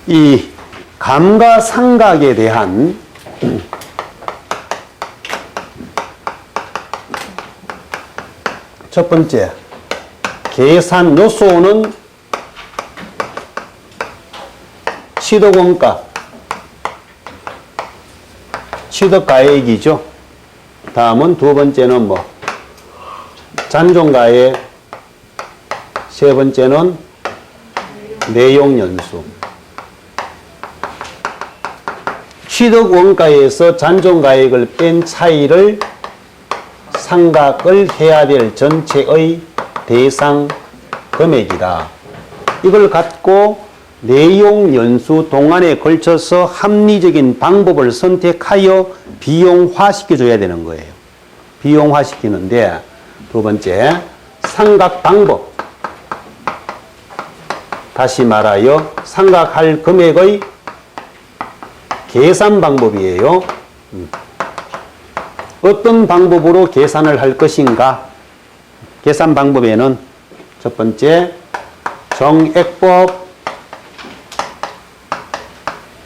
이 감가상각에 대한 첫 번째 계산 요소는 취득원가, 취득가액이죠. 다음은 두 번째는 뭐 잔존가액, 세 번째는 내용연수. 취득원가에서 잔존가액을 뺀 차이를 상각을 해야 될 전체의 대상 금액이다. 이걸 갖고 내용연수 동안에 걸쳐서 합리적인 방법을 선택하여 비용화시켜 줘야 되는 거예요. 비용화시키는데 두 번째 상각 방법. 다시 말하여 상각할 금액의 계산 방법이에요. 어떤 방법으로 계산을 할 것인가? 계산 방법에는 첫 번째 정액법,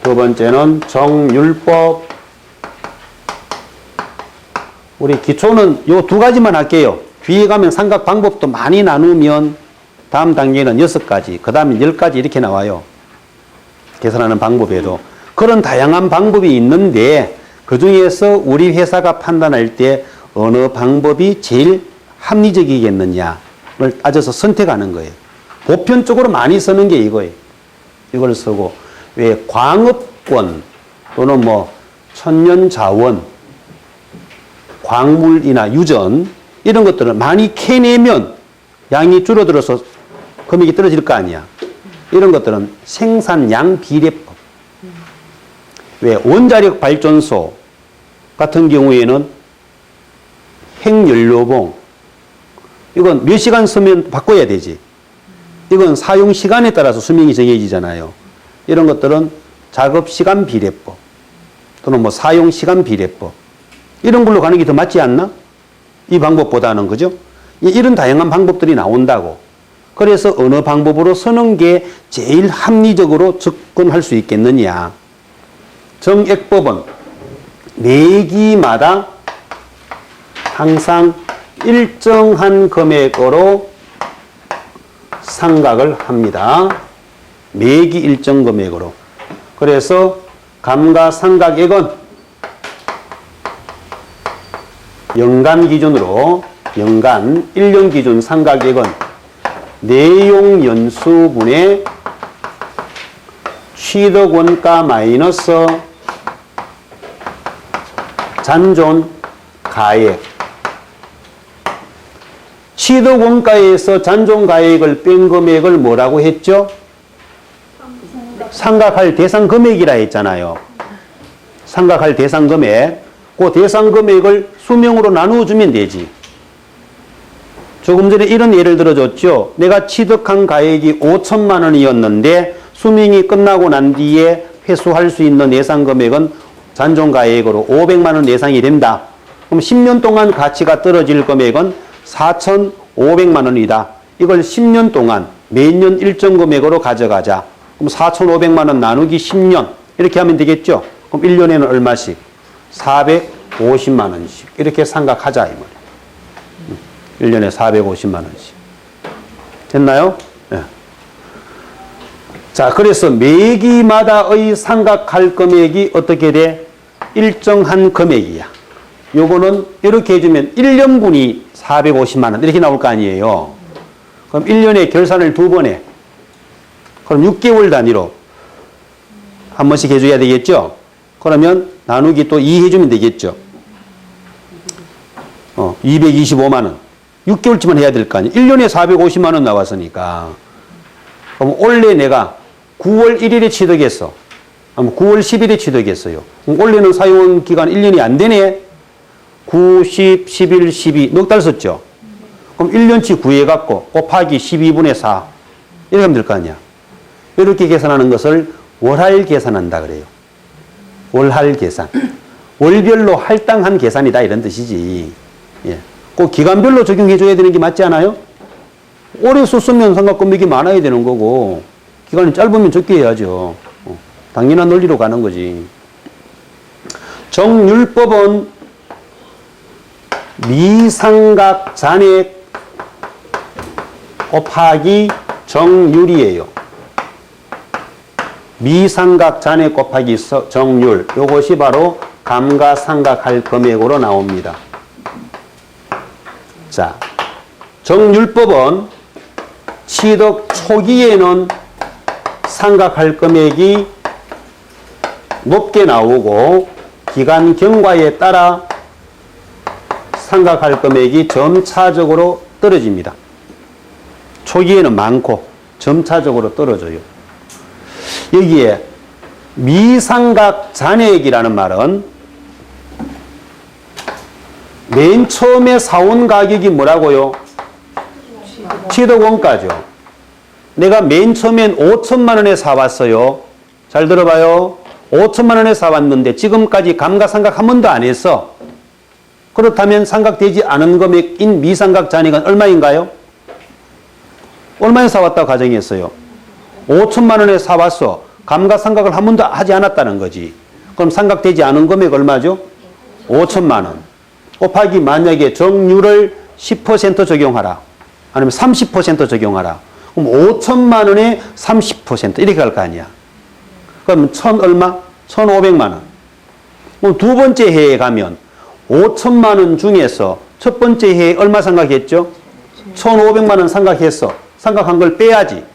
두 번째는 정율법. 우리 기초는 요 두 가지만 할게요. 뒤에 가면 상각 방법도 많이 나누면 다음 단계는 6가지, 그 다음에 10가지 이렇게 나와요. 계산하는 방법에도. 그런 다양한 방법이 있는데 그 중에서 우리 회사가 판단할 때 어느 방법이 제일 합리적이겠느냐를 따져서 선택하는 거예요. 보편적으로 많이 쓰는 게 이거예요. 이걸 쓰고 왜 광업권 또는 뭐 천년자원, 광물이나 유전 이런 것들을 많이 캐내면 양이 줄어들어서 금액이 떨어질 거 아니야. 이런 것들은 생산량 비례법. 왜 원자력 발전소 같은 경우에는 핵연료봉 이건 몇 시간 쓰면 바꿔야 되지. 이건 사용 시간에 따라서 수명이 정해지잖아요. 이런 것들은 작업시간 비례법 또는 뭐 사용시간 비례법 이런 걸로 가는 게 더 맞지 않나? 이 방법보다는 그죠? 이런 다양한 방법들이 나온다고. 그래서 어느 방법으로 쓰는 게 제일 합리적으로 접근할 수 있겠느냐. 정액법은 매기마다 항상 일정한 금액으로 상각을 합니다. 매기 일정 금액으로. 그래서 감가상각액은 연간 기준으로 연간 1년 기준 상각액은 내용연수분의 취득원가 마이너스 잔존가액. 취득원가에서 잔존가액을 뺀 금액을 뭐라고 했죠? 상각할 대상 금액이라 했잖아요. 상각할 대상 금액. 그 대상 금액을 수명으로 나누어 주면 되지. 조금 전에 이런 예를 들어줬죠. 내가 취득한 가액이 5천만 원이었는데 수명이 끝나고 난 뒤에 회수할 수 있는 예상 금액은 잔존가액으로 500만 원 예상이 된다. 그럼 10년 동안 가치가 떨어질 금액은 4,500만 원이다. 이걸 10년 동안 매년 일정 금액으로 가져가자. 그럼 4,500만 원 나누기 10년 이렇게 하면 되겠죠. 그럼 1년에는 얼마씩? 450만 원씩 이렇게 상각하자 이 말이에요. 1년에 450만 원씩. 됐나요? 네. 자, 그래서 매기마다의 상각할 금액이 어떻게 돼? 일정한 금액이야. 요거는 이렇게 해주면 1년분이 450만 원 이렇게 나올 거 아니에요. 그럼 1년에 결산을 2번 해. 그럼 6개월 단위로 한 번씩 해줘야 되겠죠? 그러면 나누기 또 2 해주면 되겠죠? 225만 원. 6개월치만 해야 될 거 아니에요. 1년에 450만 원 나왔으니까. 그럼 원래 내가 9월 1일에 취득했어. 9월 10일에 취득했어요. 그럼 원래는 사용 기간 1년이 안 되네. 9, 10, 11, 12 넉 달 썼죠. 그럼 1년치 구해갖고 곱하기 12분의 4 이렇게 하면 될 거 아니야. 이렇게 계산하는 것을 월할 계산한다 그래요. 월할 계산. 월별로 할당한 계산이다 이런 뜻이지. 예. 꼭 기간별로 적용해줘야 되는 게 맞지 않아요? 오래 썼으면 상각금액이 많아야 되는 거고 기간이 짧으면 적게 해야죠. 당연한 논리로 가는 거지. 정률법은 미삼각 잔액 곱하기 정률이에요. 미삼각 잔액 곱하기 정률. 이것이 바로 감가상각할 금액으로 나옵니다. 자, 정률법은 취득 초기에는 상각할 금액이 높게 나오고 기간 경과에 따라 상각할 금액이 점차적으로 떨어집니다. 초기에는 많고 점차적으로 떨어져요. 여기에 미상각 잔액이라는 말은 맨 처음에 사온 가격이 뭐라고요? 취득원가죠. 내가 맨 처음엔 5천만 원에 사왔어요. 잘 들어봐요. 5천만 원에 사왔는데 지금까지 감가상각 한 번도 안 했어. 그렇다면 상각되지 않은 금액인 미상각 잔액은 얼마인가요? 얼마에 사왔다고 가정했어요? 5천만 원에 사왔어. 감가상각을 한 번도 하지 않았다는 거지. 그럼 상각되지 않은 금액 얼마죠? 5천만 원. 곱하기 만약에 정률을 10% 적용하라. 아니면 30% 적용하라. 그럼 5천만 원에 30% 이렇게 갈 거 아니야. 그럼 얼마? 1,500만 원. 그럼 두 번째 해에 가면 5천만 원 중에서 첫 번째 해에 얼마 상각했죠? 1,500만 원 상각했어. 상각한 걸 빼야지.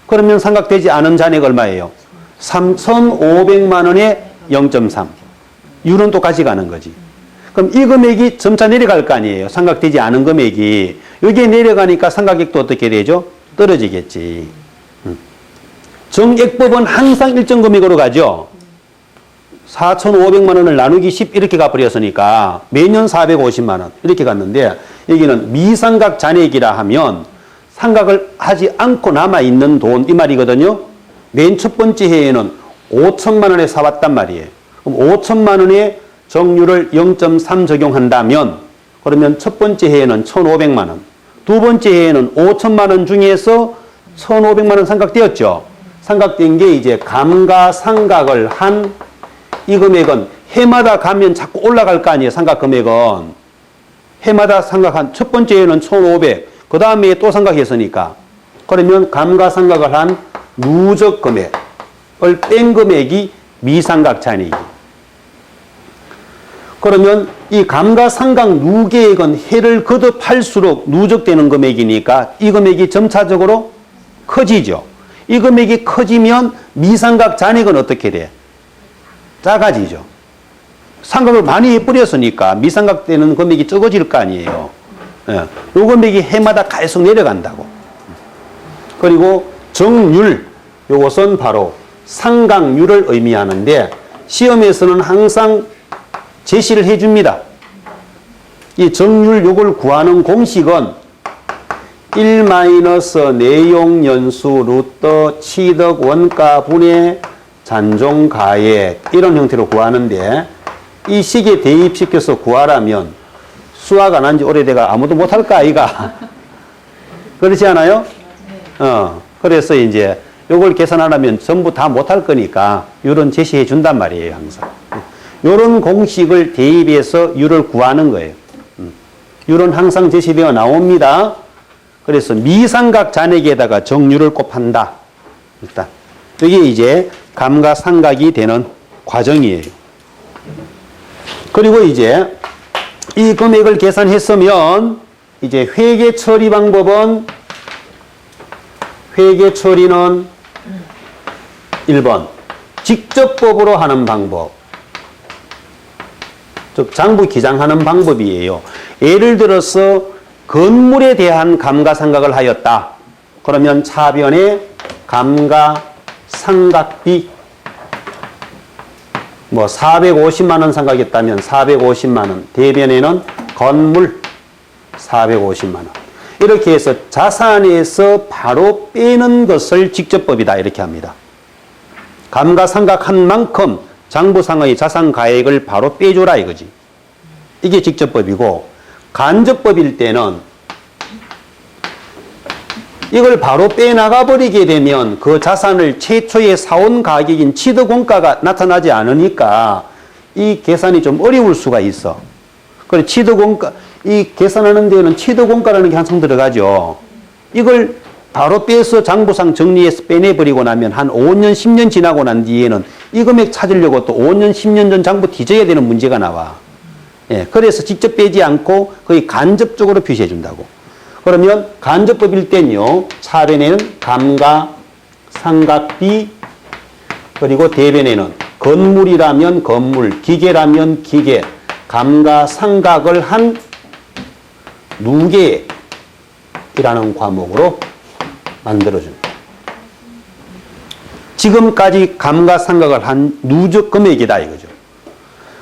그러면 상각되지 않은 잔액 얼마예요? 3,500만 원에 0.3. 율은 똑같이 가는 거지. 그럼 이 금액이 점차 내려갈 거 아니에요. 상각되지 않은 금액이. 여기에 내려가니까 상각액도 어떻게 되죠? 떨어지겠지. 정액법은 항상 일정 금액으로 가죠. 4,500만 원을 나누기 10 이렇게 가버렸으니까 매년 450만 원 이렇게 갔는데 여기는 미상각 잔액이라 하면 상각을 하지 않고 남아있는 돈 이 말이거든요. 맨 첫 번째 해에는 5천만 원에 사왔단 말이에요. 그럼 5천만 원에 정률을 0.3 적용한다면 그러면 첫 번째 해에는 1,500만 원, 두 번째 해에는 5천만 원 중에서 1,500만 원 상각되었죠. 상각된 게 이제 감가상각을 한 이 금액은 해마다 가면 자꾸 올라갈 거 아니에요. 상각 금액은. 해마다 상각한 첫 번째 해에는 1,500, 그 다음에 또 상각했으니까. 그러면 감가상각을 한 누적 금액을 뺀 금액이 미상각 잔액이. 그러면 이 감가상각 누계액은 해를 거듭할수록 누적되는 금액이니까 이 금액이 점차적으로 커지죠. 이 금액이 커지면 미상각 잔액은 어떻게 돼? 작아지죠. 상각을 많이 해버렸으니까 미상각 되는 금액이 적어질 거 아니에요. 예. 요 금액이 해마다 계속 내려간다고. 그리고 정률, 요것은 바로 상각률을 의미하는데 시험에서는 항상 제시를 해줍니다. 이 정률 요걸 구하는 공식은 1 내용 연수 루트 취득 원가 분의 잔존 가액 이런 형태로 구하는데 이 식에 대입시켜서 구하라면 수학 안 한 지 오래돼가 아무도 못할까 아이가? 그렇지 않아요? 그래서 이제 요걸 계산하려면 전부 다 못할 거니까 요런 제시해 준단 말이에요 항상. 요런 공식을 대입해서 율을 구하는 거예요. 율은 항상 제시되어 나옵니다. 그래서 미상각 잔액에다가 정률을 곱한다. 일단 이게 이제 감가상각이 되는 과정이에요. 그리고 이제 이 금액을 계산했으면 이제 회계 처리 방법은 회계 처리는 1번 직접법으로 하는 방법. 즉 장부 기장하는 방법이에요. 예를 들어서 건물에 대한 감가상각을 하였다. 그러면 차변에 감가상각비 450만 원 상각했다면 450만 원, 대변에는 건물 450만 원. 이렇게 해서 자산에서 바로 빼는 것을 직접법이다 이렇게 합니다. 감가상각한 만큼 장부상의 자산가액을 바로 빼줘라 이거지. 이게 직접법이고 간접법일 때는 이걸 바로 빼나가 버리게 되면 그 자산을 최초에 사온 가격인 취득원가가 나타나지 않으니까 이 계산이 좀 어려울 수가 있어. 그래, 취득원가, 이 계산하는 데에는 취득원가라는 게 항상 들어가죠. 이걸 바로 빼서 장부상 정리해서 빼내버리고 나면 한 5년, 10년 지나고 난 뒤에는 이 금액 찾으려고 또 5년, 10년 전 장부 뒤져야 되는 문제가 나와. 예, 그래서 직접 빼지 않고 거의 간접적으로 표시해 준다고. 그러면 간접법일 땐요, 차변에는 감가상각비, 그리고 대변에는 건물이라면 건물, 기계라면 기계, 감가상각을 한 누계이라는 과목으로 만들어줍니다. 지금까지 감가상각을 한 누적 금액이다 이거죠.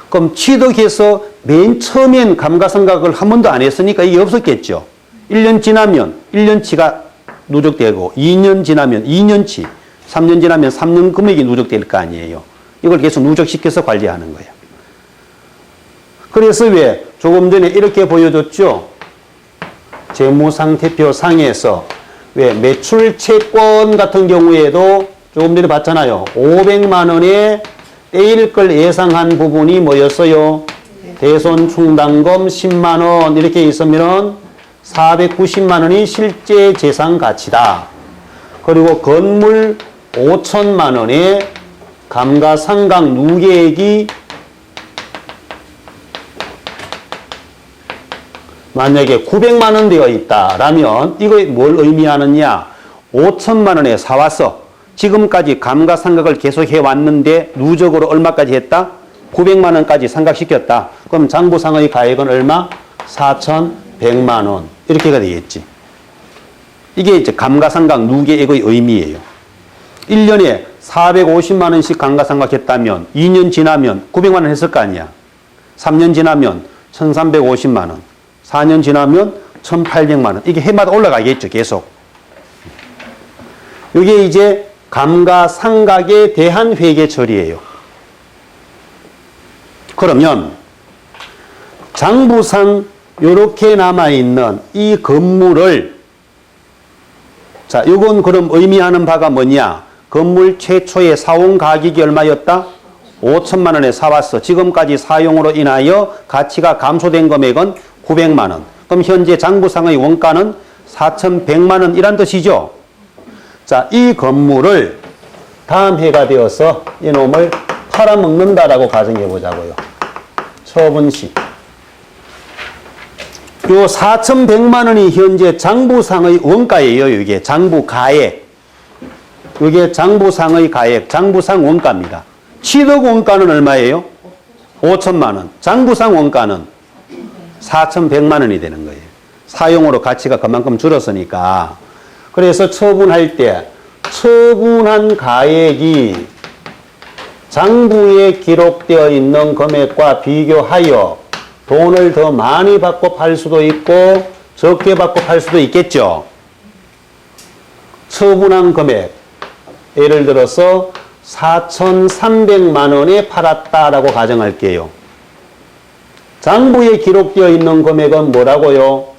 그럼 취득해서 맨 처음엔 감가상각을 한 번도 안 했으니까 이게 없었겠죠. 1년 지나면 1년치가 누적되고 2년 지나면 2년치, 3년 지나면 3년 금액이 누적될 거 아니에요. 이걸 계속 누적시켜서 관리하는 거예요. 그래서 왜 조금 전에 이렇게 보여줬죠. 재무상태표상에서 왜 매출채권 같은 경우에도 조금 전에 봤잖아요. 500만 원에 떼일 걸 예상한 부분이 뭐였어요? 대손충당금 10만 원 이렇게 있으면 490만 원이 실제 재산 가치다. 그리고 건물 5천만 원에 감가상각 누계액이 만약에 900만 원 되어 있다라면 이거 뭘 의미하느냐? 5천만 원에 사왔어. 지금까지 감가상각을 계속 해왔는데 누적으로 얼마까지 했다? 900만 원까지 상각시켰다. 그럼 장부상의 가액은 얼마? 4,100만 원. 이렇게가 되겠지. 이게 이제 감가상각 누계액의 의미예요. 1년에 450만 원씩 감가상각했다면 2년 지나면 900만 원 했을 거 아니야. 3년 지나면 1,350만 원. 4년 지나면 1,800만 원. 이게 해마다 올라가겠죠. 계속. 이게 이제 감가상각에 대한 회계 처리예요. 그러면 장부상 이렇게 남아있는 이 건물을 자, 이건 그럼 의미하는 바가 뭐냐? 건물 최초의 사온 가격이 얼마였다? 5천만 원에 사왔어. 지금까지 사용으로 인하여 가치가 감소된 금액은 900만 원. 그럼 현재 장부상의 원가는 4,100만 원 이란 뜻이죠. 자, 이 건물을 다음 해가 되어서 이놈을 팔아먹는다라고 가정해 보자고요. 처분시. 요 4,100만 원이 현재 장부상의 원가예요. 이게 장부가액. 이게 장부상의 가액, 장부상 원가입니다. 취득 원가는 얼마예요? 5천만 원. 장부상 원가는 4,100만 원이 되는 거예요. 사용으로 가치가 그만큼 줄었으니까. 그래서 처분할 때 처분한 가액이 장부에 기록되어 있는 금액과 비교하여 돈을 더 많이 받고 팔 수도 있고 적게 받고 팔 수도 있겠죠. 처분한 금액, 예를 들어서 4,300만 원에 팔았다라고 가정할게요. 장부에 기록되어 있는 금액은 뭐라고요?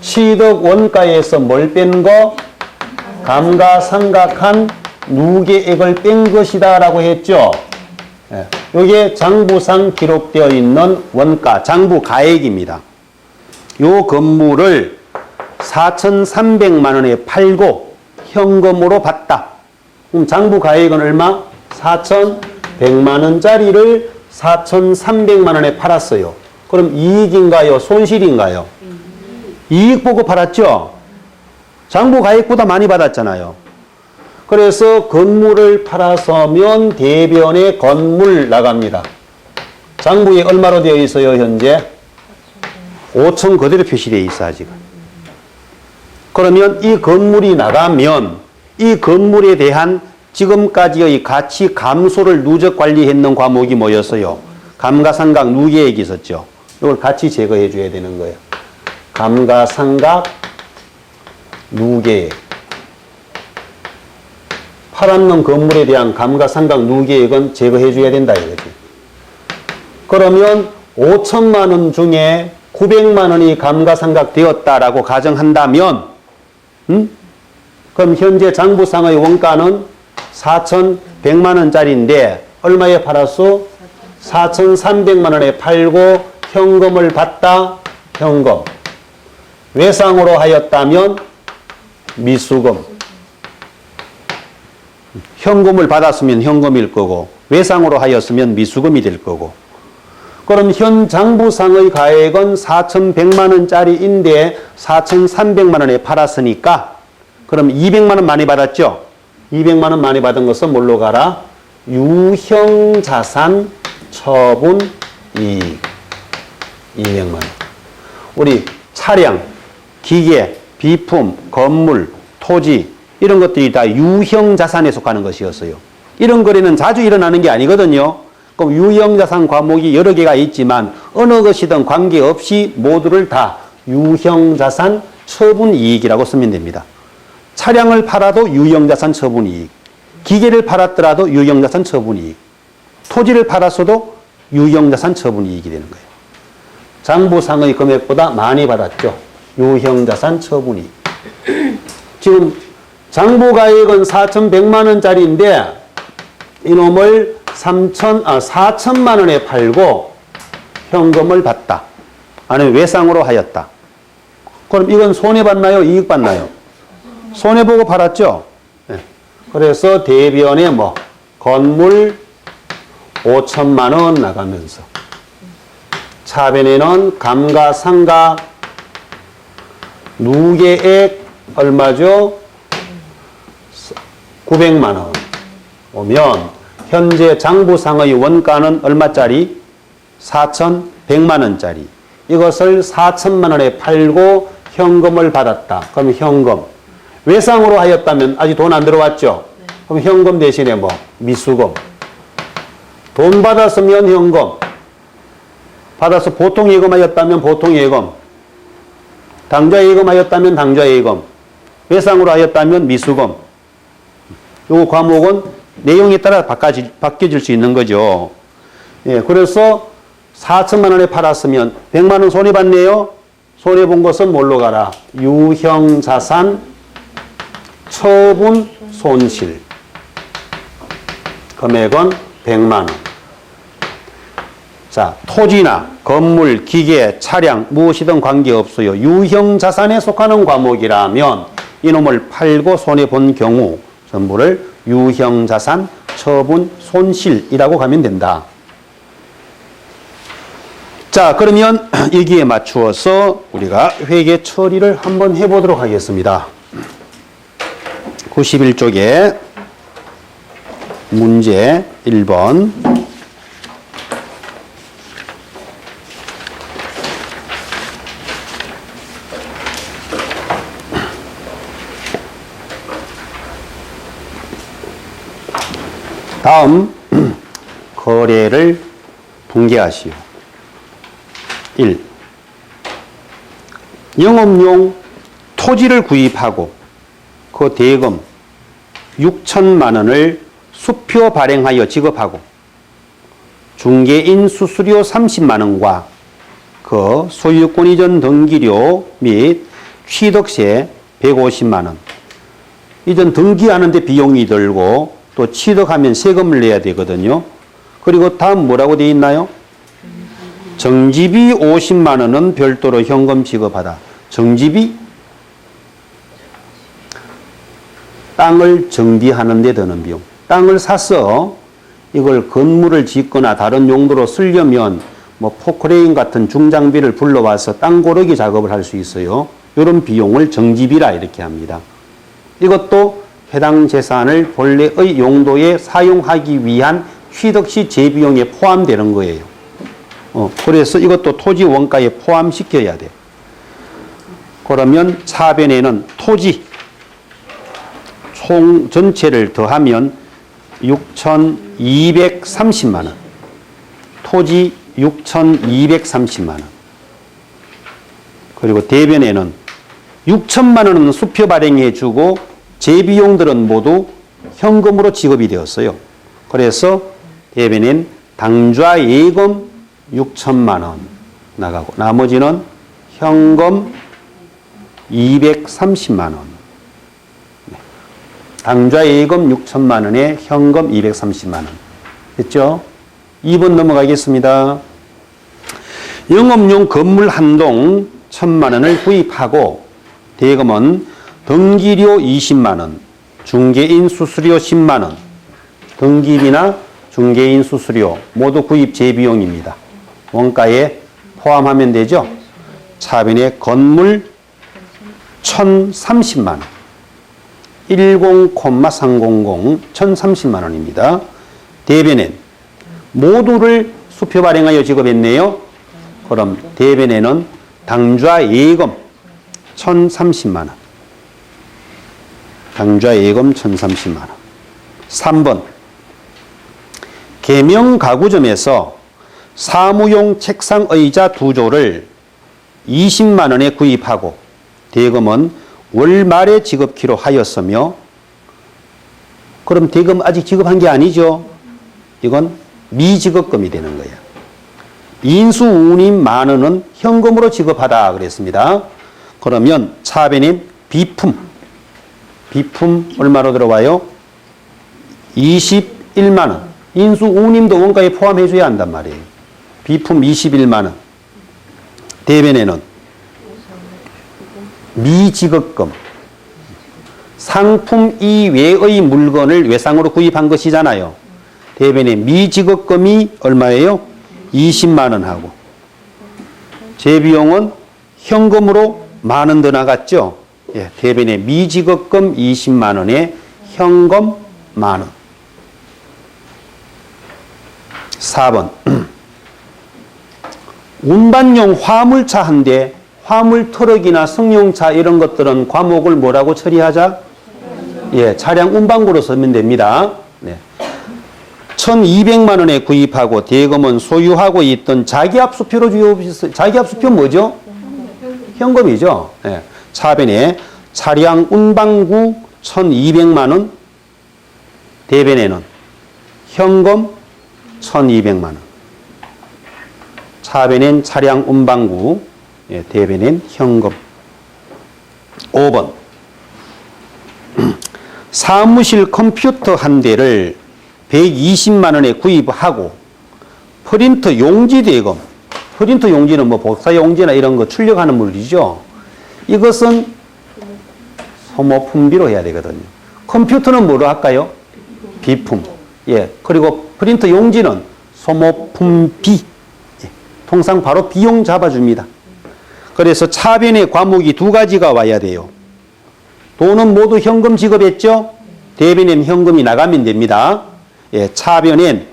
취득 원가에서 뭘 뺀 거? 감가상각한 누계액을 뺀 것이다 라고 했죠. 이게 장부상 기록되어 있는 원가, 장부가액입니다. 요 건물을 4,300만 원에 팔고 현금으로 받다. 그럼 장부가액은 얼마? 4,100만 원짜리를 4,300만 원에 팔았어요. 그럼 이익인가요? 손실인가요? 이익 보고 팔았죠? 장부가액보다 많이 받았잖아요. 그래서 건물을 팔아서면 대변에 건물 나갑니다. 장부에 얼마로 되어 있어요, 현재? 5천 그대로 표시되어 있어, 아직은. 그러면 이 건물이 나가면 이 건물에 대한 지금까지의 가치 감소를 누적 관리했는 과목이 뭐였어요? 감가상각 누계액이 있었죠. 이걸 같이 제거해 줘야 되는 거예요. 감가상각 누계액. 팔았는 건물에 대한 감가상각 누계액은 제거해 줘야 된다 이거지. 그러면 5천만 원 중에 900만 원이 감가상각 되었다라고 가정한다면 그럼 현재 장부상의 원가는 4,100만 원짜리인데 얼마에 팔았어? 4,300만 원에 팔고 현금을 받다. 현금. 외상으로 하였다면 미수금. 현금을 받았으면 현금일 거고 외상으로 하였으면 미수금이 될 거고. 그럼 현 장부상의 가액은 4,100만 원짜리인데 4,300만 원에 팔았으니까 그럼 200만 원 많이 받았죠? 200만 원 많이 받은 것은 뭘로 가라? 유형자산 처분이익. 200만 원. 우리 차량, 기계, 비품, 건물, 토지 이런 것들이 다 유형자산에 속하는 것이었어요. 이런 거래는 자주 일어나는 게 아니거든요. 그럼 유형자산 과목이 여러 개가 있지만 어느 것이든 관계없이 모두를 다 유형자산 처분이익이라고 쓰면 됩니다. 차량을 팔아도 유형자산 처분이익, 기계를 팔았더라도 유형자산 처분이익, 토지를 팔았어도 유형자산 처분이익이 되는 거예요. 장부상의 금액보다 많이 받았죠. 유형자산 처분이익. 지금 장부가액은 4,100만 원짜리인데 이놈을 4천만 원에 팔고 현금을 받다. 아니면 외상으로 하였다. 그럼 이건 손해받나요? 이익받나요? 손해보고 팔았죠? 네. 그래서 대변에 건물 5천만 원 나가면서 차변에는 감가상가 누계액 얼마죠? 900만 원 오면 현재 장부상의 원가는 얼마짜리? 4,100만 원짜리. 이것을 4천만 원에 팔고 현금을 받았다. 그럼 현금. 외상으로 하였다면 아직 돈 안 들어왔죠? 네. 그럼 현금 대신에 미수금. 돈 받았으면 현금. 받아서 보통 예금하였다면 보통 예금. 당좌 예금하였다면 당좌 예금. 외상으로 하였다면 미수금. 요 과목은 내용에 따라 바뀌어질 수 있는 거죠. 예, 그래서 4천만 원에 팔았으면 100만 원 손해봤네요. 손해본 것은 뭘로 가라? 유형자산 처분 손실. 금액은 100만 원. 자, 토지나 건물, 기계, 차량 무엇이든 관계없어요. 유형자산에 속하는 과목이라면 이놈을 팔고 손해본 경우 전부를 유형자산 처분 손실이라고 가면 된다. 자, 그러면 여기에 맞추어서 우리가 회계 처리를 한번 해보도록 하겠습니다. 91쪽에 문제 1번. 다음 거래를 분개하시오. 1. 영업용 토지를 구입하고 그 대금 6천만 원을 수표 발행하여 지급하고 중개인 수수료 30만 원과 그 소유권 이전 등기료 및 취득세 150만 원. 이전 등기하는데 비용이 들고 또 취득하면 세금을 내야 되거든요. 그리고 다음 뭐라고 되어 있나요? 정지비 50만 원은 별도로 현금 지급하다. 정지비? 땅을 정비하는 데 드는 비용. 땅을 사서 이걸 건물을 짓거나 다른 용도로 쓰려면 포크레인 같은 중장비를 불러와서 땅 고르기 작업을 할 수 있어요. 이런 비용을 정지비라 이렇게 합니다. 이것도 해당 재산을 본래의 용도에 사용하기 위한 취득시 재비용에 포함되는 거예요. 그래서 이것도 토지 원가에 포함시켜야 돼. 그러면 차변에는 토지 총 전체를 더하면 6,230만 원. 토지 6,230만 원. 그리고 대변에는 6천만 원은 수표 발행해 주고 재비용들은 모두 현금으로 지급이 되었어요. 그래서 대변인 당좌 예금 6천만 원 나가고 나머지는 현금 230만 원. 당좌 예금 6천만 원에 현금 230만 원. 됐죠? 2번 넘어가겠습니다. 영업용 건물 한 동 1,000만 원을 구입하고 대금은 등기료 20만 원, 중개인 수수료 10만 원, 등기비나 중개인 수수료 모두 구입 재비용입니다. 원가에 포함하면 되죠? 차변에 건물 1,030만 원, 10,300 1,030만 원입니다. 대변엔 모두를 수표 발행하여 지급했네요. 그럼 대변에는 당좌 예금 1,030만 원. 당좌 예금 1,030만 원. 3번. 계명 가구점에서 사무용 책상 의자 2조를 20만 원에 구입하고 대금은 월 말에 지급키로 하였으며, 그럼 대금 아직 지급한 게 아니죠. 이건 미지급금이 되는 거예요. 인수운임 만 원은 현금으로 지급하다 그랬습니다. 그러면 차변인 비품 얼마로 들어와요? 21만 원. 인수운임도 원가에 포함해 줘야 한단 말이에요. 비품 21만 원. 대변에는 미지급금. 상품 이외의 물건을 외상으로 구입한 것이잖아요. 대변에 미지급금이 얼마예요? 20만 원 하고. 재비용은 현금으로 만 원 더 나갔죠? 예, 대변에 미지급금 20만 원에 현금 만 원. 4번. 운반용 화물차 한 대, 화물 트럭이나 승용차 이런 것들은 과목을 뭐라고 처리하자? 예, 차량 운반구로 쓰면 됩니다. 네. 1,200만 원에 구입하고 대금은 소유하고 있던 자기압수표로 주요. 자기압수표 뭐죠? 현금이죠. 네. 차변에 차량 운반구 1,200만 원, 대변에는 현금 1,200만 원. 차변엔 차량 운반구, 예, 대변엔 현금. 5번. 사무실 컴퓨터 한 대를 120만 원에 구입하고 프린터 용지 대금. 프린터 용지는 뭐 복사 용지나 이런 거 출력하는 물이죠. 이것은 소모품비로 해야 되거든요. 컴퓨터는 뭐로 할까요? 비품. 예. 그리고 프린터 용지는 소모품비. 예. 통상 바로 비용 잡아줍니다. 그래서 차변의 과목이 두 가지가 와야 돼요. 돈은 모두 현금 지급했죠? 대변엔 현금이 나가면 됩니다. 예. 차변엔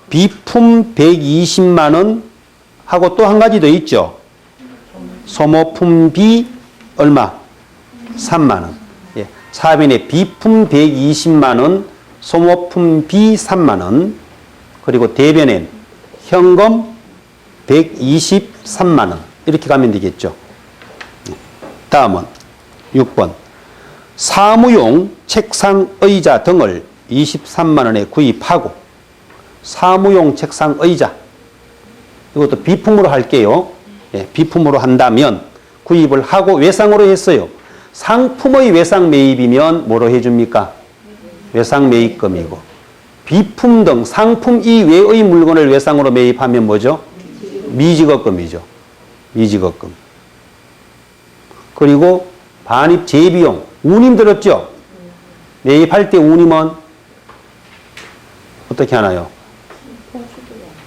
비품 120만 원 하고 또 한 가지 더 있죠. 소모품비 얼마? 3만 원. 예. 차변에 비품 120만 원, 소모품비 3만 원, 그리고 대변엔 현금 123만 원. 이렇게 가면 되겠죠. 다음은 6번. 사무용 책상 의자 등을 23만 원에 구입하고, 사무용 책상 의자 이것도 비품으로 할게요. 예, 비품으로 한다면 구입을 하고 외상으로 했어요. 상품의 외상 매입이면 뭐로 해줍니까? 외상 매입금이고, 비품 등 상품 이외의 물건을 외상으로 매입하면 뭐죠? 미지급금이죠. 미지급금. 그리고 반입 재비용, 운임 들었죠? 매입할 때 운임은 어떻게 하나요?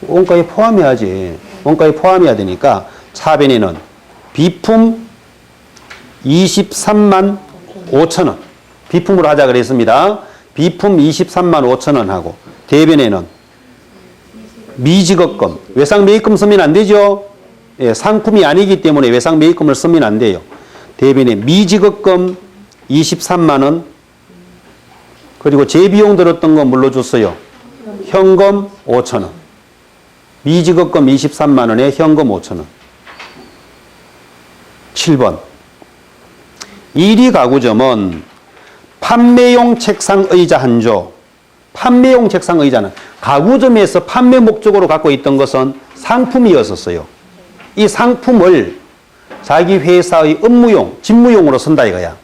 원가에 포함해야지. 원가에 포함해야 되니까 차변에는 비품 23만 5천 원. 비품으로 하자 그랬습니다. 비품 23만 5천 원 하고, 대변에는 미지급금, 외상 매입금 쓰면 안 되죠. 예, 상품이 아니기 때문에 외상 매입금을 쓰면 안 돼요. 대변에 미지급금 23만 원, 그리고 재비용 들었던 거 물러줬어요. 현금 5천 원. 미지급금 23만 원에 현금 5천 원. 7번. 1위 가구점은 판매용 책상 의자 한 조. 판매용 책상 의자는 가구점에서 판매 목적으로 갖고 있던 것은 상품이었었어요. 이 상품을 자기 회사의 업무용, 집무용으로 쓴다 이거야.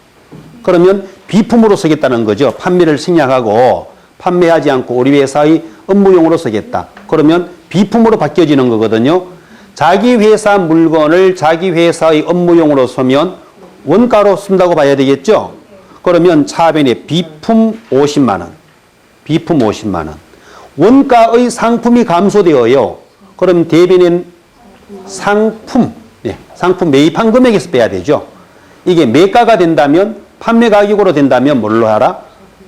그러면 비품으로 쓰겠다는 거죠. 판매를 생략하고 판매하지 않고 우리 회사의 업무용으로 쓰겠다. 그러면 비품으로 바뀌어지는 거거든요. 자기 회사 물건을 자기 회사의 업무용으로 쓰면 원가로 쓴다고 봐야 되겠죠. 그러면 차변에 비품 50만 원. 비품 50만 원. 원가의 상품이 감소되어요. 그럼 대변인 상품, 상품 매입한 금액에서 빼야 되죠. 이게 매가가 된다면, 판매 가격으로 된다면 뭘로 하라?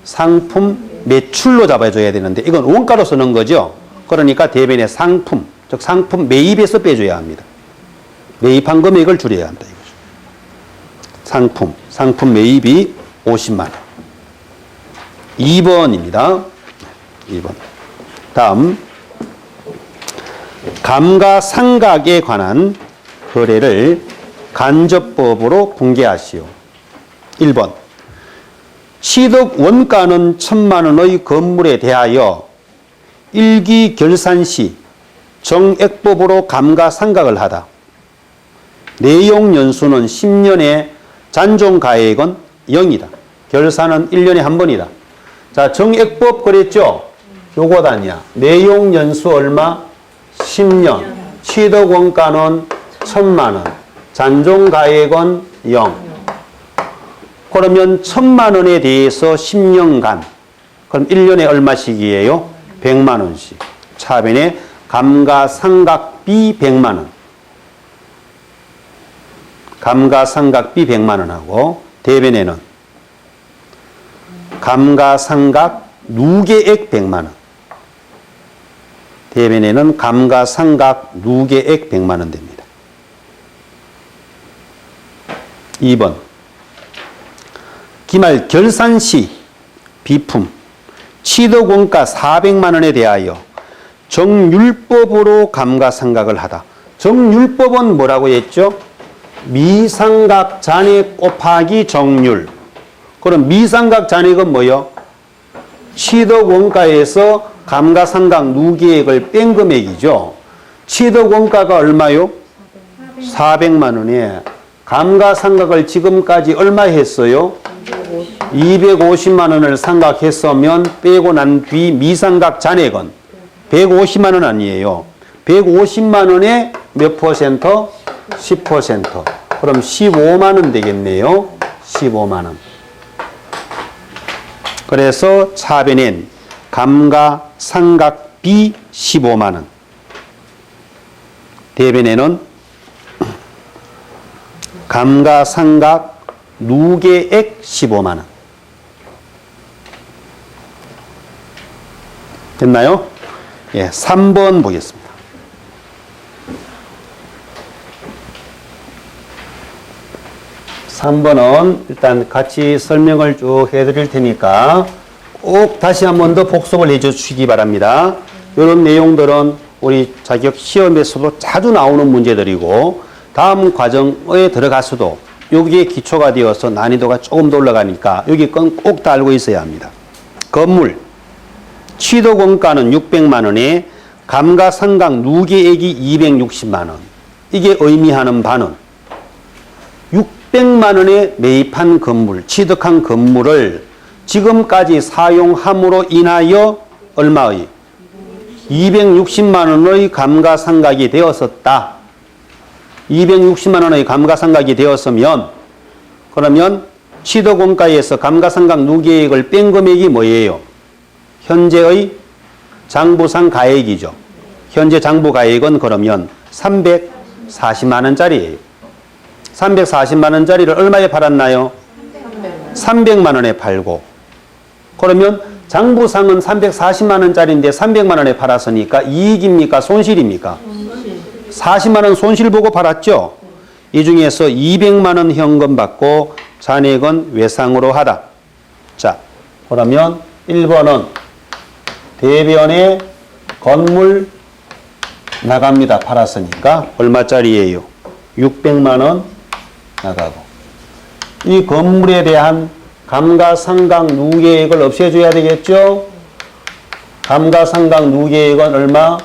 상품 매출로 잡아줘야 되는데 이건 원가로 쓰는 거죠. 그러니까 대변의 상품, 즉 상품 매입에서 빼줘야 합니다. 매입한 금액을 줄여야 한다 이거죠. 상품 매입이 50만 원. 2번입니다. 2번. 다음 감가상각에 관한 거래를 간접법으로 분개하시오. 1번. 취득 원가는 1,000만 원의 건물에 대하여 일기 결산 시 정액법으로 감가상각을 하다. 내용 연수는 10년에 잔존가액은 0이다. 결산은 1년에 한 번이다. 자, 정액법 그랬죠? 요것 아니야. 내용 연수 얼마? 10년. 취득 원가는 1,000만 원. 잔존가액은 0. 그러면 1,000만 원에 대해서 10년간. 그럼 1년에 얼마씩이에요? 100만 원씩. 차변에 감가상각비 100만 원. 감가상각비 100만 원하고 대변에는 감가상각 누계액 100만 원. 대변에는 감가상각 누계액 100만 원 됩니다. 2번. 기말 결산 시 비품 취득 원가 400만 원에 대하여 정률법으로 감가상각을 하다. 정률법은 뭐라고 했죠? 미상각 잔액 곱하기 정률. 그럼 미상각 잔액은 뭐요? 취득 원가에서 감가상각 누계액을 뺀 금액이죠. 취득 원가가 얼마요? 400만 원에 감가상각을 지금까지 얼마 했어요? 250만 원을 상각했으면 빼고 난 뒤 미상각 잔액은 150만 원 아니에요. 150만 원에 몇 퍼센트? 10%. 그럼 15만 원 되겠네요. 15만 원. 그래서 차변엔 감가상각비 15만 원. 대변에는 감가상각 누계액 15만 원. 됐나요? 예, 3번 보겠습니다. 3번은 일단 같이 설명을 쭉 해드릴 테니까 꼭 다시 한 번 더 복습을 해주시기 바랍니다. 이런 내용들은 우리 자격 시험에서도 자주 나오는 문제들이고 다음 과정에 들어가서도 여기에 기초가 되어서 난이도가 조금 더 올라가니까 여기 건 꼭 다 알고 있어야 합니다. 건물 취득 원가는 600만 원에 감가상각 누계액이 260만 원. 이게 의미하는 바는 600만 원에 매입한 건물, 취득한 건물을 지금까지 사용함으로 인하여 얼마의? 260만 원의 감가상각이 되었었다. 260만 원의 감가상각이 되었으면 그러면 취득원가에서 감가상각 누계액을 뺀 금액이 뭐예요? 현재의 장부상 가액이죠. 현재 장부가액은 그러면 340만 원짜리예요. 340만 원짜리를 얼마에 팔았나요? 300만 원에 팔고 그러면 장부상은 340만 원짜리인데 300만 원에 팔았으니까 이익입니까? 손실입니까? 40만 원 손실 보고 팔았죠? 이 중에서 200만 원 현금 받고 잔액은 외상으로 하다. 자, 그러면 1번은 대변에 건물 나갑니다. 팔았으니까 얼마짜리예요? 600만 원 나가고 이 건물에 대한 감가상각 누계액을 없애줘야 되겠죠? 감가상각 누계액은 얼마?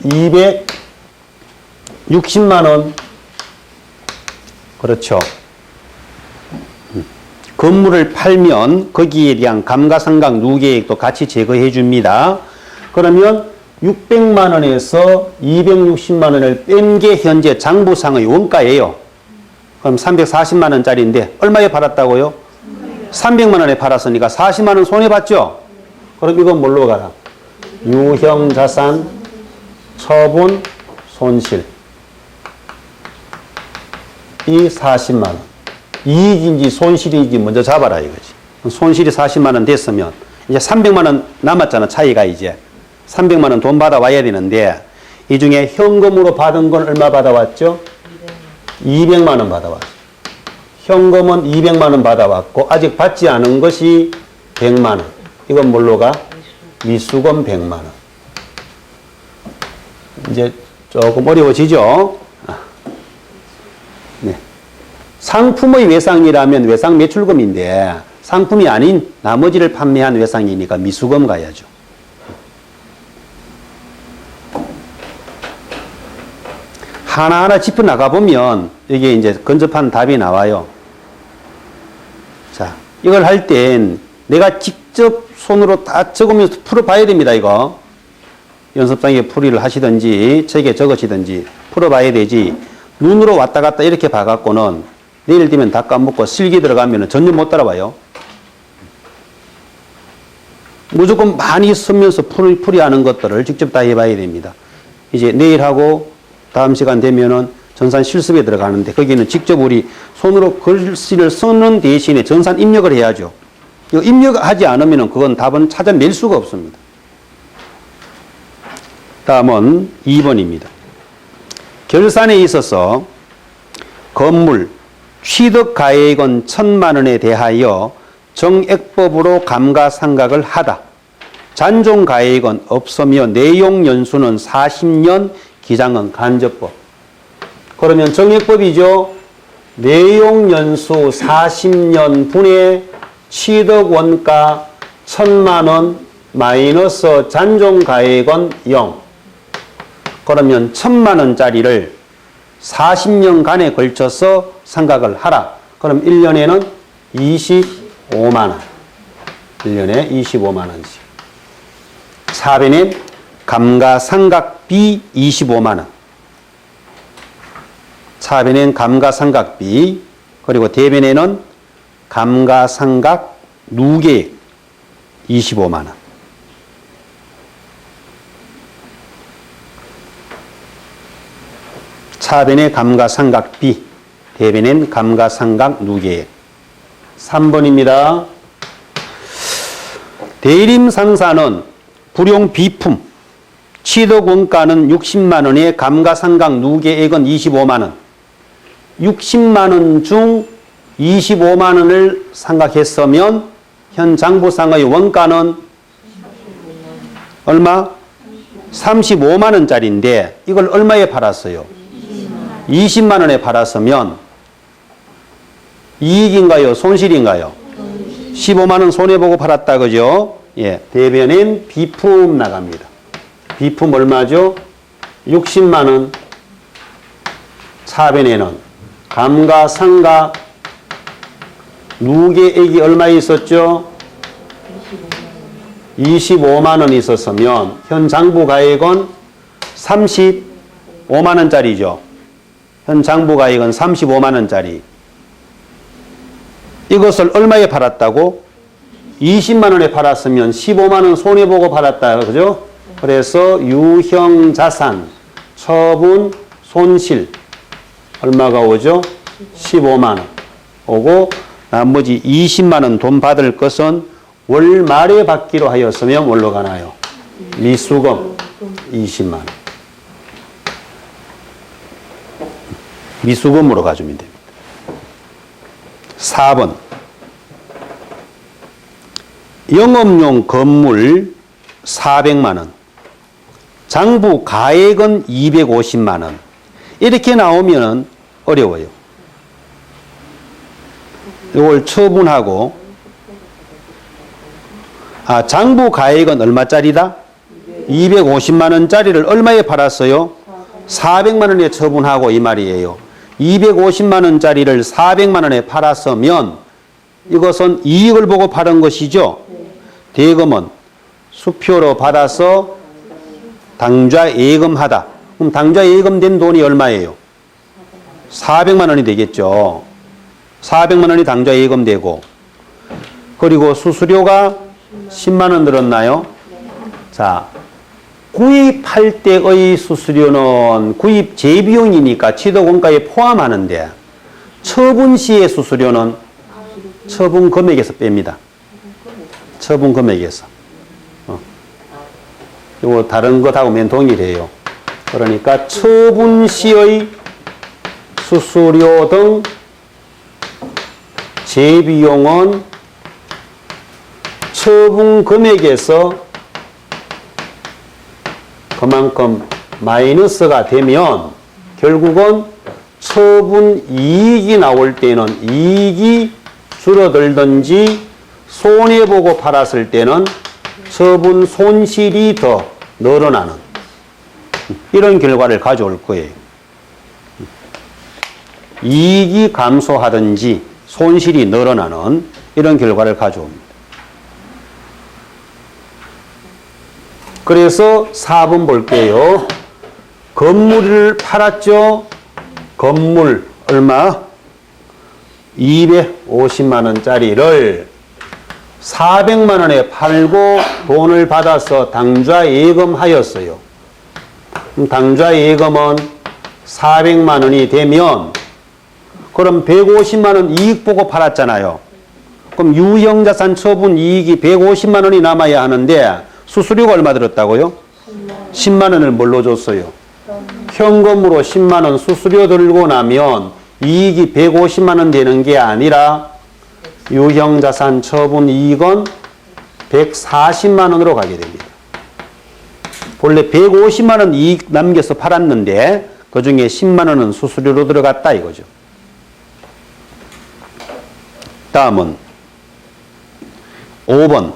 260만 원. 그렇죠. 건물을 팔면 거기에 대한 감가상각 누계액도 같이 제거해 줍니다. 그러면 600만 원에서 260만 원을 뺀 게 현재 장부상의 원가예요. 그럼 340만 원짜리인데 얼마에 팔았다고요? 300만 원에 팔았으니까 40만 원 손해봤죠? 그럼 이건 뭘로 가라? 유형자산, 처분, 손실. 이 40만 원. 이익인지 손실인지 먼저 잡아라 이거지. 손실이 40만 원 됐으면 이제 300만 원 남았잖아, 차이가 이제. 300만 원 돈 받아와야 되는데 이 중에 현금으로 받은 건 얼마 받아왔죠? 200만 원 받아왔어. 현금은 200만 원 받아왔고 아직 받지 않은 것이 100만 원. 이건 뭘로 가? 미수금 100만 원. 이제 조금 어려워지죠? 네. 상품의 외상이라면 외상 매출금인데 상품이 아닌 나머지를 판매한 외상이니까 미수금 가야죠. 하나하나 짚어 나가보면 이게 이제 근접한 답이 나와요. 자, 이걸 할 땐 내가 직접 손으로 다 적으면서 풀어봐야 됩니다, 이거. 연습장에 풀이를 하시든지 책에 적으시든지 풀어봐야 되지. 눈으로 왔다 갔다 이렇게 봐갖고는 내일 되면 다 까먹고 실기 들어가면 전혀 못 따라와요. 무조건 많이 쓰면서 풀이하는 것들을 직접 다 해봐야 됩니다. 이제 내일하고 다음 시간 되면은 전산 실습에 들어가는데 거기는 직접 우리 손으로 글씨를 쓰는 대신에 전산 입력을 해야죠. 이거 입력하지 않으면 그건 답은 찾아낼 수가 없습니다. 다음은 2번입니다. 결산에 있어서 건물 취득가액은 1,000만 원에 대하여 정액법으로 감가상각을 하다. 잔존가액은 없으며 내용연수는 40년, 기장은 간접법. 그러면 정액법이죠. 내용연수 40년 분의 취득원가 1,000만 원 마이너스 잔존가액은 0. 그러면 1,000만 원짜리를 40년간에 걸쳐서 상각을 하라. 그럼 1년에는 25만 원. 1년에 25만 원씩. 4배는 감가상각비 25만 원. 4배는 감가상각비, 그리고 대변에는 감가상각 누계액 25만 원. 차변의 감가상각비, 대변엔 감가상각 누계액. 3번입니다. 대림상사는 불용 비품, 취득원가는 60만 원에 감가상각 누계액은 25만 원. 60만 원 중 25만 원을 상각했으면 현 장부상의 원가는 얼마? 35만 원짜리인데 이걸 얼마에 팔았어요? 20만 원에 팔았으면 이익인가요? 손실인가요? 15만 원 손해보고 팔았다, 그죠? 예, 대변인 비품 나갑니다. 비품 얼마죠? 60만 원. 차변에는 감가상각 누계액이 얼마 있었죠? 25만 원 있었으면 현 장부가액은 35만 원짜리죠. 현 장부가액은 35만 원짜리. 이것을 얼마에 팔았다고? 20만 원에 팔았으면 15만 원 손해보고 팔았다, 그죠? 그래서 유형자산, 처분, 손실 얼마가 오죠? 15만 원 오고 나머지 20만 원 돈 받을 것은 월 말에 받기로 하였으면 뭘로 가나요? 미수금 20만 원. 미수금으로 가주면 됩니다. 4번. 영업용 건물 400만 원. 장부 가액은 250만 원. 이렇게 나오면 어려워요. 이걸 처분하고, 장부 가액은 얼마짜리다? 250만 원짜리를 얼마에 팔았어요? 400만 원에 처분하고 이 말이에요. 250만 원짜리를 400만 원에 팔았으면 이것은 이익을 보고 팔은 것이죠. 대금은 수표로 받아서 당좌 예금하다. 그럼 당좌 예금된 돈이 얼마예요? 400만 원이 되겠죠. 400만 원이 당좌 예금되고, 그리고 수수료가 10만 원 들었나요? 자, 구입할 때의 수수료는 구입 재비용이니까 취득원가에 포함하는데, 처분 시의 수수료는 처분 금액에서 뺍니다. 처분 금액에서. 이거 다른 것하고는 동일해요. 그러니까 처분 시의 수수료 등 재비용은 처분 금액에서 그만큼 마이너스가 되면 결국은 처분 이익이 나올 때는 이익이 줄어들든지 손해보고 팔았을 때는 처분 손실이 더 늘어나는 이런 결과를 가져올 거예요. 이익이 감소하든지 손실이 늘어나는 이런 결과를 가져옵니다. 그래서 4번 볼게요. 건물을 팔았죠. 건물 얼마? 250만 원짜리를 400만 원에 팔고 돈을 받아서 당좌 예금하였어요. 당좌 예금은 400만 원이 되면 그럼 150만 원 이익 보고 팔았잖아요. 그럼 유형자산 처분 이익이 150만 원이 남아야 하는데 수수료가 얼마 들었다고요? 10만 원을 뭘로 줬어요? 현금으로 10만 원 수수료 들고 나면 이익이 150만 원 되는 게 아니라 유형자산 처분 이익은 140만 원으로 가게 됩니다. 본래 150만 원 이익 남겨서 팔았는데 그 중에 10만 원은 수수료로 들어갔다 이거죠. 다음은 5번.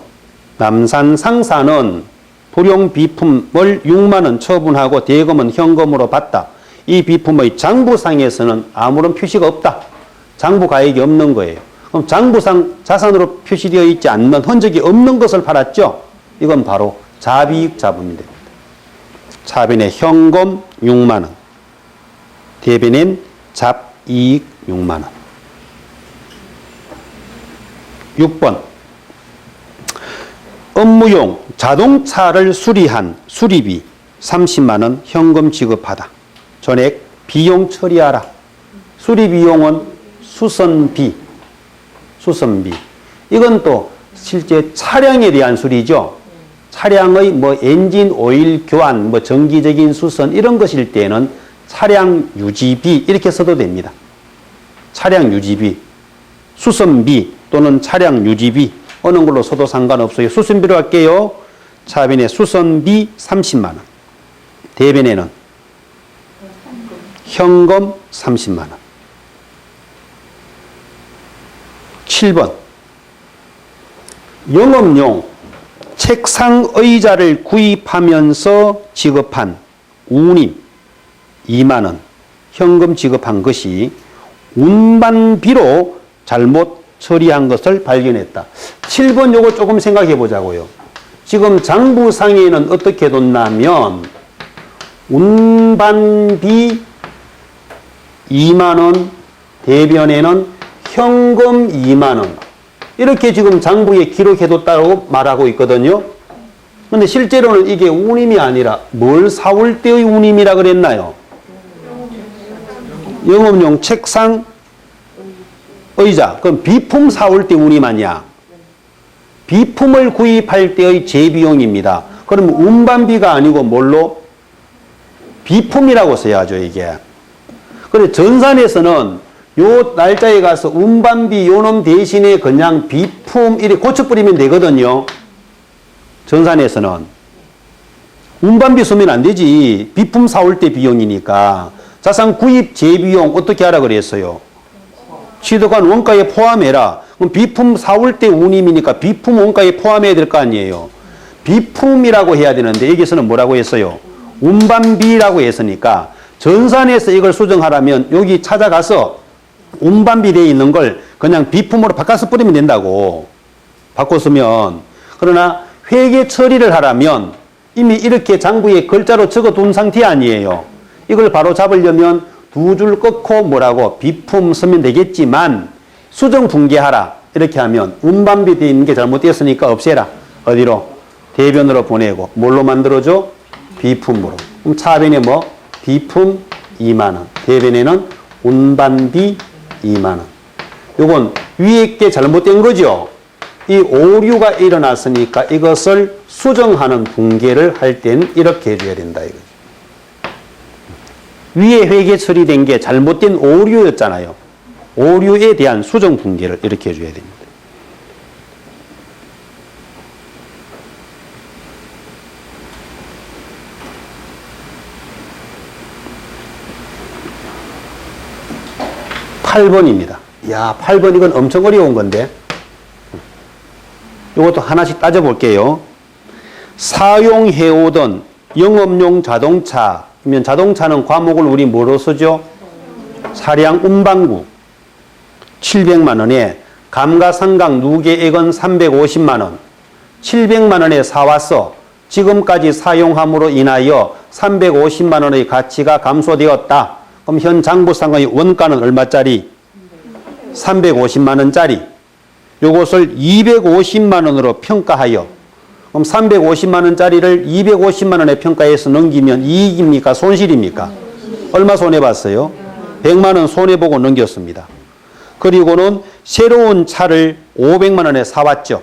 남산 상사는 불용 비품을 6만 원 처분하고 대금은 현금으로 받다. 이 비품의 장부상에서는 아무런 표시가 없다. 장부 가액이 없는 거예요. 그럼 장부상 자산으로 표시되어 있지 않는 흔적이 없는 것을 팔았죠. 이건 바로 잡이익 잡음이 됩니다. 차변에 현금 6만 원, 대변엔 잡이익 6만 원. 6번. 업무용 자동차를 수리한 수리비 30만 원 현금 지급하다. 전액 비용 처리하라. 수리비용은 수선비. 이건 또 실제 차량에 대한 수리죠. 차량의 뭐 엔진 오일 교환, 뭐 정기적인 수선 이런 것일 때는 차량 유지비 이렇게 써도 됩니다. 차량 유지비, 수선비 또는 차량 유지비 어느 걸로 써도 상관없어요. 수선비로 할게요. 차변에 수선비 30만 원. 대변에는 현금 30만 원. 7번. 영업용 책상 의자를 구입하면서 지급한 운임 2만 원 현금 지급한 것이 운반비로 잘못 처리한 것을 발견했다. 7번 요거 조금 생각해 보자고요. 지금 장부상에는 어떻게 뒀냐면 운반비 2만 원, 대변에는 현금 2만 원 이렇게 지금 장부에 기록해뒀다고 말하고 있거든요. 근데 실제로는 이게 운임이 아니라 뭘 사올 때의 운임이라 그랬나요? 영업용 책상, 의자. 그럼 비품 사올 때 운임 아니야? 비품을 구입할 때의 재비용입니다. 그럼 운반비가 아니고 뭘로? 비품이라고 써야죠, 이게. 그런데 전산에서는 요 날짜에 가서 운반비 요놈 대신에 그냥 비품 이렇게 고쳐버리면 되거든요. 전산에서는. 운반비 쓰면 안 되지. 비품 사올 때 비용이니까. 자산 구입 재비용 어떻게 하라 그랬어요? 취득한 원가에 포함해라. 그럼 비품 사올 때 운임이니까 비품 원가에 포함해야 될 거 아니에요. 비품이라고 해야 되는데 여기서는 뭐라고 했어요? 운반비라고 했으니까 전산에서 이걸 수정하라면 여기 찾아가서 운반비 되어 있는 걸 그냥 비품으로 바꿔서 뿌리면 된다고. 바꿨으면. 그러나 회계 처리를 하려면 이미 이렇게 장부에 글자로 적어둔 상태 아니에요. 이걸 바로 잡으려면 두 줄 끊고 뭐라고 비품 쓰면 되겠지만 수정 붕괴하라 이렇게 하면 운반비 되어 있는 게 잘못되었으니까 없애라. 어디로? 대변으로 보내고 뭘로 만들어줘? 비품으로. 그럼 차변에 뭐? 비품 2만 원. 대변에는 운반비 2만 원. 요건 위에 게 잘못된 거죠. 이 오류가 일어났으니까 이것을 수정하는 붕괴를 할 때는 이렇게 해줘야 된다 이거죠. 위에 회계 처리된 게 잘못된 오류였잖아요. 오류에 대한 수정 붕괴를 이렇게 해줘야 됩니다. (8번입니다) 야, 8번 이건 엄청 어려운 건데 이것도 하나씩 따져볼게요. 사용해오던 영업용 자동차면 자동차는 과목을 우리 뭐로 쓰죠? 사량 운반구 700만 원에 감가상각 누계액은 350만 원. 700만 원에 사왔어. 지금까지 사용함으로 인하여 350만 원의 가치가 감소되었다. 그럼 현 장부상의 원가는 얼마짜리? 350만 원짜리. 요것을 250만 원으로 평가하여 그럼 350만 원짜리를 250만 원에 평가해서 넘기면 이익입니까? 손실입니까? 얼마 손해봤어요? 100만 원 손해보고 넘겼습니다. 그리고는 새로운 차를 500만 원에 사왔죠.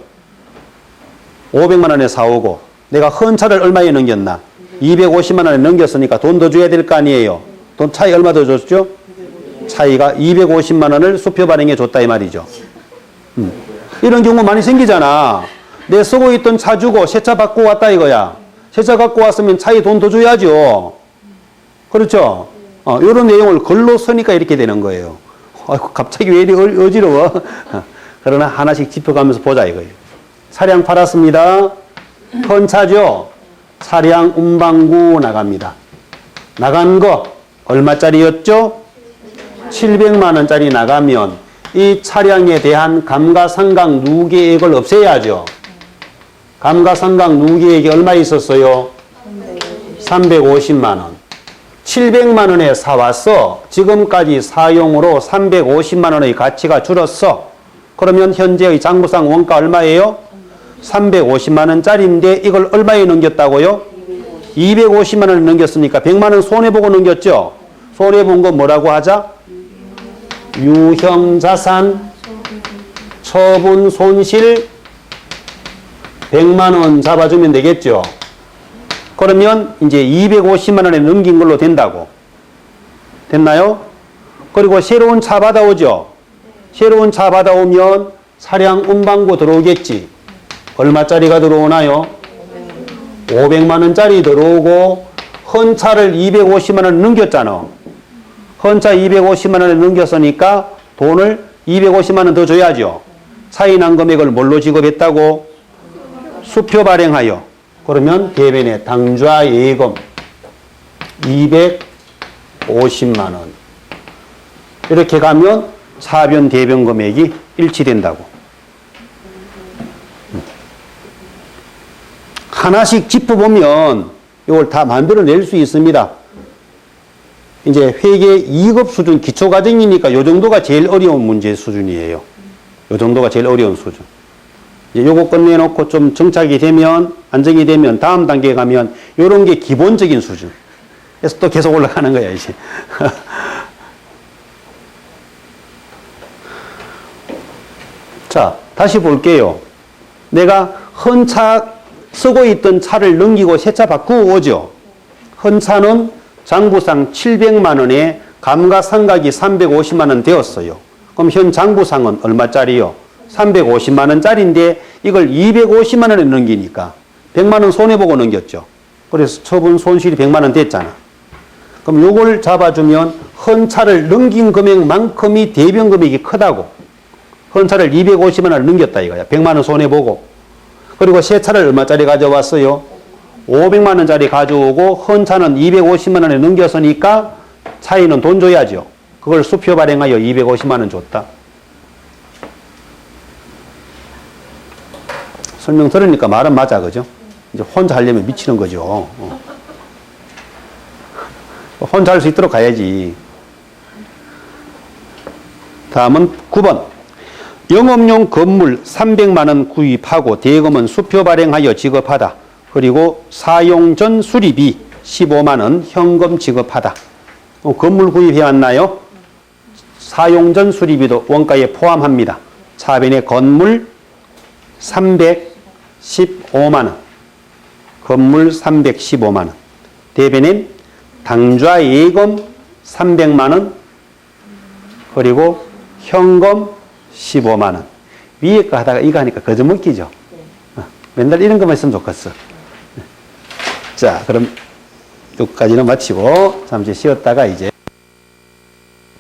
500만 원에 사오고 내가 헌 차를 얼마에 넘겼나? 250만 원에 넘겼으니까 돈 더 줘야 될 거 아니에요. 돈 차이 얼마 더 줬죠? 차이가 250만 원을 수표 발행해 줬다 이 말이죠. 이런 경우 많이 생기잖아. 내 쓰고 있던 차 주고 새 차 받고 왔다 이거야. 새 차 갖고 왔으면 차이 돈 더 줘야죠. 그렇죠? 이런 내용을 글로 쓰니까 이렇게 되는 거예요. 아이고, 갑자기 왜 이리 어지러워? 그러나 하나씩 짚어가면서 보자 이거예요. 차량 팔았습니다. 헌 차죠? 차량 운반구 나갑니다. 나간 거 얼마짜리였죠? 700만 원짜리 나가면 이 차량에 대한 감가상각 누계액을 없애야죠. 감가상각 누계액이 얼마 있었어요? 350만 원. 700만 원에 사왔어. 지금까지 사용으로 350만 원의 가치가 줄었어. 그러면 현재의 장부상 원가 얼마예요? 350만 원짜리인데 이걸 얼마에 넘겼다고요? 250만 원을 넘겼으니까 100만 원 손해보고 넘겼죠? 손해본 거 뭐라고 하자? 유형자산, 처분 손실 100만 원 잡아주면 되겠죠? 그러면 이제 250만 원에 넘긴 걸로 된다고. 됐나요? 그리고 새로운 차 받아오죠? 새로운 차 받아오면 차량 운반구 들어오겠지? 얼마짜리가 들어오나요? 500만 원짜리 들어오고 헌 차를 250만 원 넘겼잖아. 헌 차 250만 원에 넘겼으니까 돈을 250만 원 더 줘야죠. 차이 난 금액을 뭘로 지급했다고? 수표 발행하여. 그러면 대변에 당좌 예금 250만 원. 이렇게 가면 차변 대변 금액이 일치된다고. 하나씩 짚어보면 이걸 다 만들어낼 수 있습니다. 이제 회계 2급 수준 기초과정이니까 이 정도가 제일 어려운 문제 수준이에요. 이 정도가 제일 어려운 수준. 이제 요거 끝내놓고 좀 정착이 되면, 안정이 되면 다음 단계에 가면 이런 게 기본적인 수준. 그래서 또 계속 올라가는 거야, 이제. 자, 다시 볼게요. 내가 헌 차, 쓰고 있던 차를 넘기고 새 차 바꾸고 오죠. 헌 차는 장부상 700만 원에 감가상각이 350만 원 되었어요. 그럼 현 장부상은 얼마짜리요? 350만 원짜리인데 이걸 250만 원에 넘기니까 100만 원 손해보고 넘겼죠. 그래서 처분 손실이 100만 원 됐잖아. 그럼 요걸 잡아주면 헌 차를 넘긴 금액만큼이 대변 금액이 크다고. 헌 차를 250만 원을 넘겼다 이거야. 100만 원 손해보고. 그리고 새 차를 얼마짜리 가져왔어요? 500만 원짜리 가져오고 헌 차는 250만 원에 넘겼으니까 차이는 돈 줘야죠. 그걸 수표 발행하여 250만 원 줬다. 설명 들으니까 말은 맞아, 그죠? 이제 혼자 하려면 미치는 거죠. 혼자 할 수 있도록 가야지. 다음은 9번. 영업용 건물 300만 원 구입하고 대금은 수표 발행하여 지급하다. 그리고 사용 전 수리비 15만 원 현금 지급하다. 건물 구입해 왔나요? 사용 전 수리비도 원가에 포함합니다. 차변에 건물 315만 원. 건물 315만 원. 대변인 당좌 예금 300만 원. 그리고 현금 15만 원. 위에 거 하다가 이거 하니까 거저먹기죠. 맨날 이런 것만 있으면 좋겠어. 자, 그럼 여기까지는 마치고 잠시 쉬었다가 이제